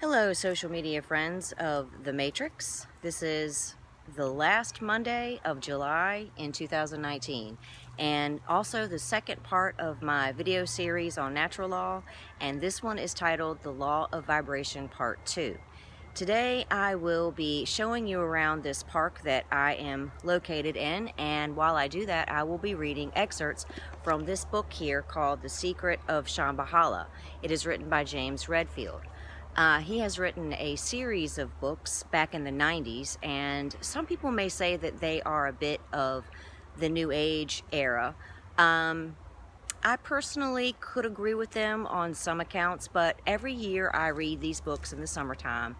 Hello, social media friends of The Matrix. This is the last Monday of July in 2019, and also the second part of my video series on natural law, and this one is titled The Law of Vibration Part 2. Today I will be showing you around this park that I am located in, and while I do that I will be reading excerpts from this book here called The Secret of Shambhala. It is written by James Redfield. He has written a series of books back in the 90s, and some people may say that they are a bit of the New Age era. I personally could agree with them on some accounts, but every year I read these books in the summertime,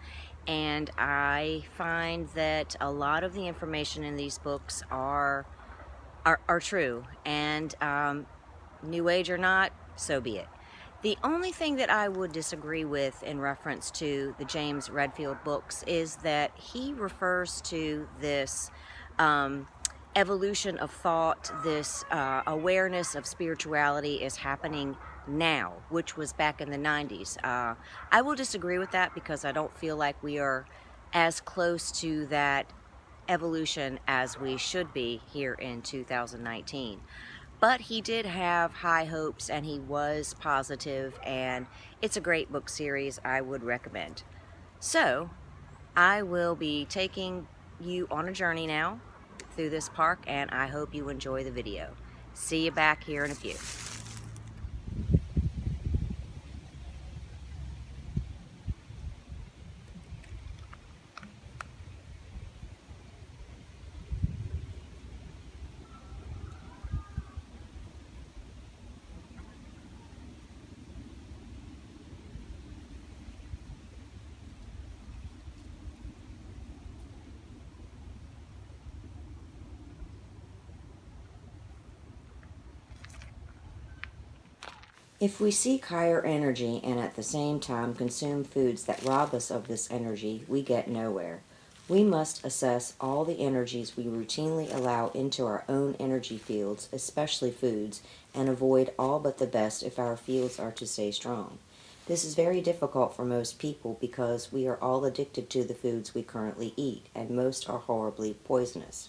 and I find that a lot of the information in these books are true, and New Age or not, so be it. The only thing that I would disagree with in reference to the James Redfield books is that he refers to this evolution of thought, this awareness of spirituality is happening now, which was back in the 90s. I will disagree with that because I don't feel like we are as close to that evolution as we should be here in 2019. But he did have high hopes and he was positive, and it's a great book series I would recommend. So, I will be taking you on a journey now through this park, and I hope you enjoy the video. See you back here in a few. If we seek higher energy and at the same time consume foods that rob us of this energy, we get nowhere. We must assess all the energies we routinely allow into our own energy fields, especially foods, and avoid all but the best if our fields are to stay strong. This is very difficult for most people because we are all addicted to the foods we currently eat, and most are horribly poisonous.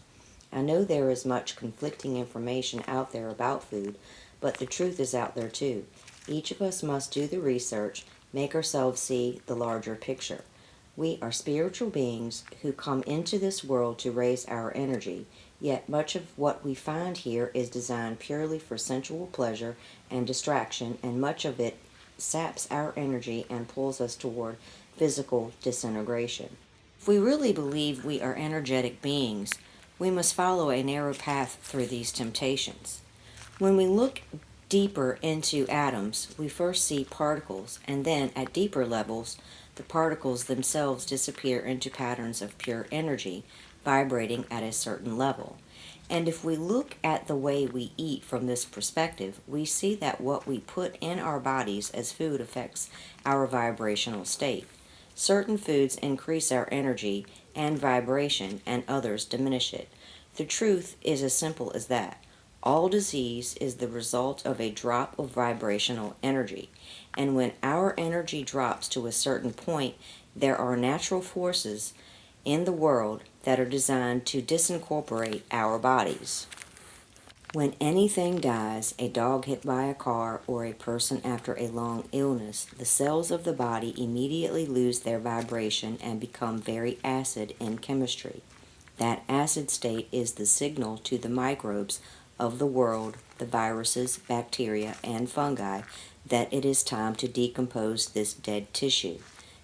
I know there is much conflicting information out there about food, but the truth is out there too. Each of us must do the research, make ourselves see the larger picture. We are spiritual beings who come into this world to raise our energy, yet much of what we find here is designed purely for sensual pleasure and distraction, and much of it saps our energy and pulls us toward physical disintegration. If we really believe we are energetic beings, we must follow a narrow path through these temptations. When we look deeper into atoms, we first see particles, and then at deeper levels, the particles themselves disappear into patterns of pure energy, vibrating at a certain level. And if we look at the way we eat from this perspective, we see that what we put in our bodies as food affects our vibrational state. Certain foods increase our energy and vibration, and others diminish it. The truth is as simple as that. All disease is the result of a drop of vibrational energy. And when our energy drops to a certain point, there are natural forces in the world that are designed to disincorporate our bodies. When anything dies, a dog hit by a car or a person after a long illness, the cells of the body immediately lose their vibration and become very acid in chemistry. That acid state is the signal to the microbes of the world, the viruses, bacteria, and fungi, that it is time to decompose this dead tissue.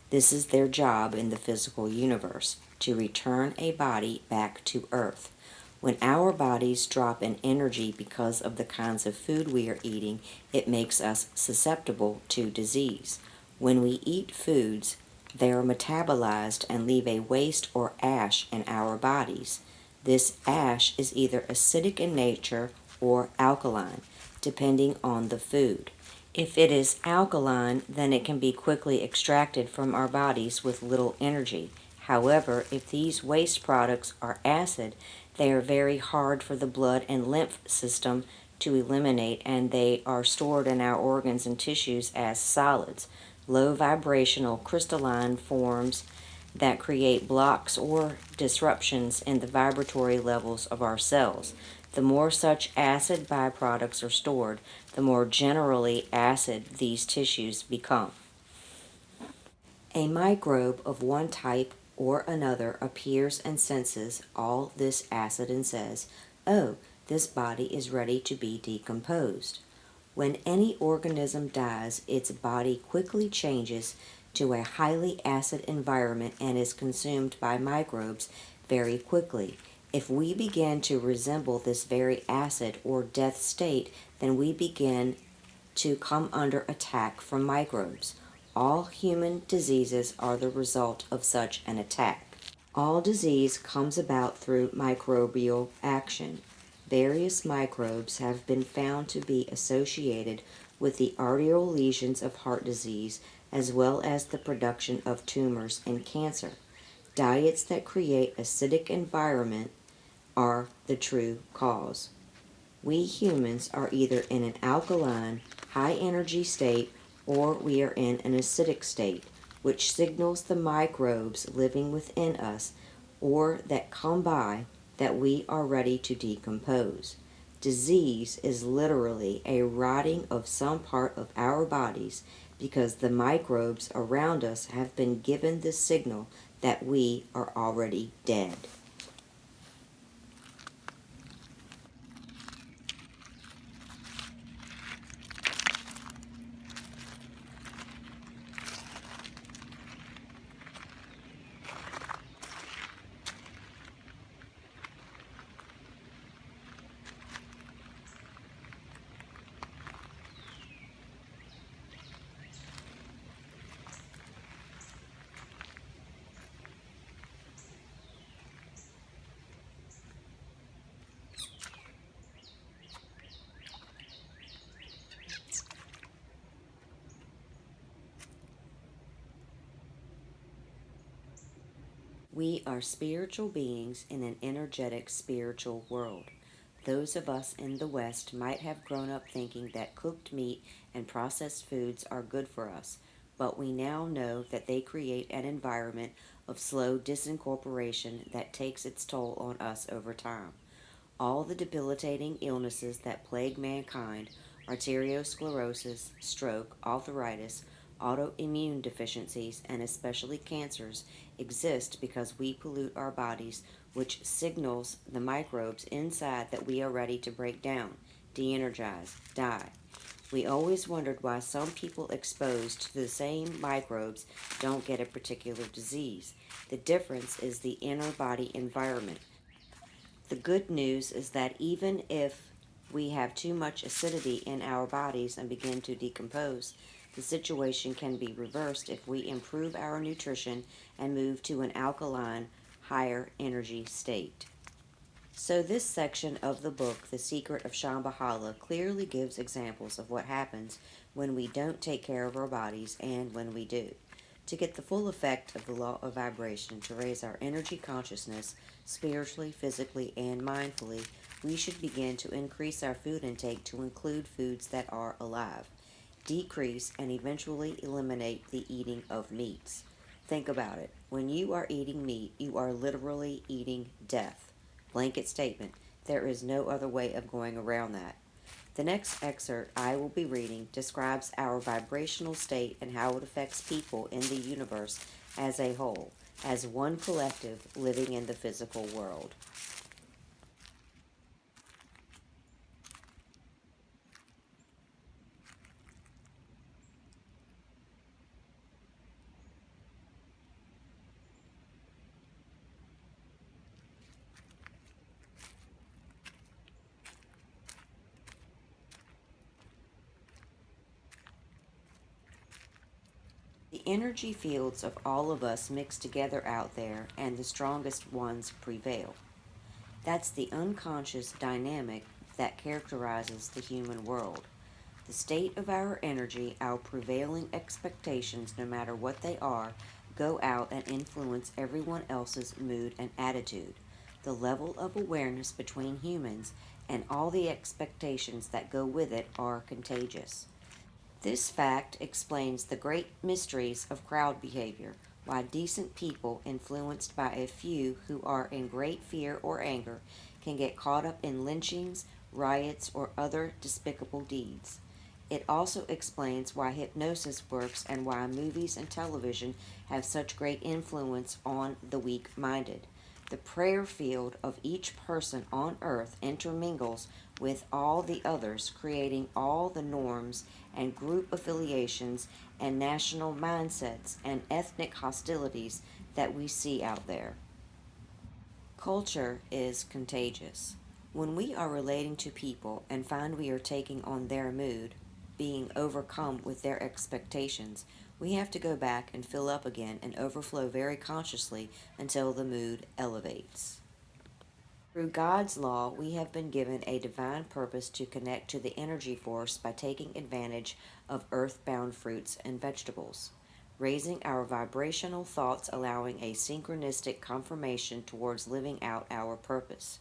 This is their job in the physical universe, to return a body back to Earth. When our bodies drop in energy because of the kinds of food we are eating, it makes us susceptible to disease. When we eat foods, they are metabolized and leave a waste or ash in our bodies. This ash is either acidic in nature or alkaline, depending on the food. If it is alkaline, then it can be quickly extracted from our bodies with little energy. However, if these waste products are acid, they are very hard for the blood and lymph system to eliminate, and they are stored in our organs and tissues as solids. low vibrational crystalline forms that create blocks or disruptions in the vibratory levels of our cells. The more such acid byproducts are stored, the more generally acid these tissues become. A microbe of one type or another appears and senses all this acid and says, "Oh, this body is ready to be decomposed." When any organism dies, its body quickly changes to a highly acid environment and is consumed by microbes very quickly. If we begin to resemble this very acid or death state, then we begin to come under attack from microbes. All human diseases are the result of such an attack. All disease comes about through microbial action. Various microbes have been found to be associated with the arterial lesions of heart disease as well as the production of tumors and cancer. Diets that create acidic environment are the true cause. We humans are either in an alkaline, high energy state or we are in an acidic state, which signals the microbes living within us or that come by that we are ready to decompose. Disease is literally a rotting of some part of our bodies because the microbes around us have been given the signal that we are already dead. We are spiritual beings in an energetic spiritual world. Those of us in the West might have grown up thinking that cooked meat and processed foods are good for us, but we now know that they create an environment of slow disincorporation that takes its toll on us over time. All the debilitating illnesses that plague mankind, arteriosclerosis, stroke, arthritis, autoimmune deficiencies, and especially cancers, exist because we pollute our bodies, which signals the microbes inside that we are ready to break down, de-energize, die. We always wondered why some people exposed to the same microbes don't get a particular disease. The difference is the inner body environment. The good news is that even if we have too much acidity in our bodies and begin to decompose, the situation can be reversed if we improve our nutrition and move to an alkaline, higher energy state. So, this section of the book, The Secret of Shambhala, clearly gives examples of what happens when we don't take care of our bodies and when we do. To get the full effect of the law of vibration, to raise our energy consciousness spiritually, physically, and mindfully, we should begin to increase our food intake to include foods that are alive, decrease and eventually eliminate the eating of meats. Think about it. When you are eating meat, you are literally eating death. Blanket statement. There is no other way of going around that. The next excerpt I will be reading describes our vibrational state and how it affects people in the universe as a whole, as one collective living in the physical world. The energy fields of all of us mix together out there, and the strongest ones prevail. That's the unconscious dynamic that characterizes the human world. The state of our energy, our prevailing expectations, no matter what they are, go out and influence everyone else's mood and attitude. The level of awareness between humans and all the expectations that go with it are contagious. This fact explains the great mysteries of crowd behavior, why decent people influenced by a few who are in great fear or anger can get caught up in lynchings, riots, or other despicable deeds. It also explains why hypnosis works and why movies and television have such great influence on the weak minded. The prayer field of each person on earth intermingles with all the others, creating all the norms and group affiliations and national mindsets and ethnic hostilities that we see out there. Culture is contagious. When we are relating to people and find we are taking on their mood, being overcome with their expectations, we have to go back and fill up again and overflow very consciously until the mood elevates. Through God's law, we have been given a divine purpose to connect to the energy force by taking advantage of earthbound fruits and vegetables, raising our vibrational thoughts, allowing a synchronistic confirmation towards living out our purpose.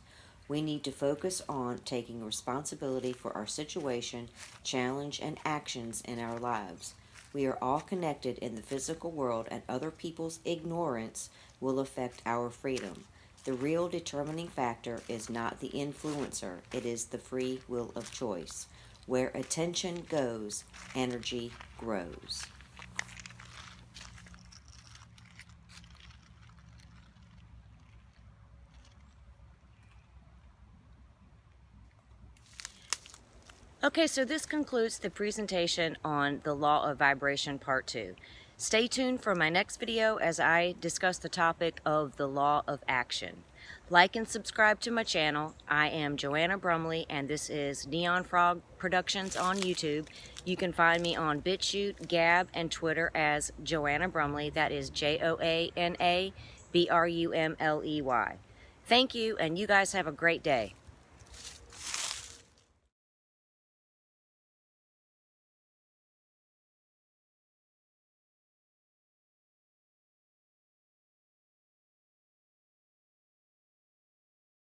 We need to focus on taking responsibility for our situation, challenge, and actions in our lives. We are all connected in the physical world, and other people's ignorance will affect our freedom. The real determining factor is not the influencer, it is the free will of choice. Where attention goes, energy grows. Okay, so this concludes the presentation on the Law of Vibration Part 2. Stay tuned for my next video as I discuss the topic of the Law of Action. Like and subscribe to my channel. I am Joanna Brumley, and this is Neon Frog Productions on YouTube. You can find me on BitChute, Gab, and Twitter as Joanna Brumley. That is JoAnnaBrumley. Thank you, and you guys have a great day.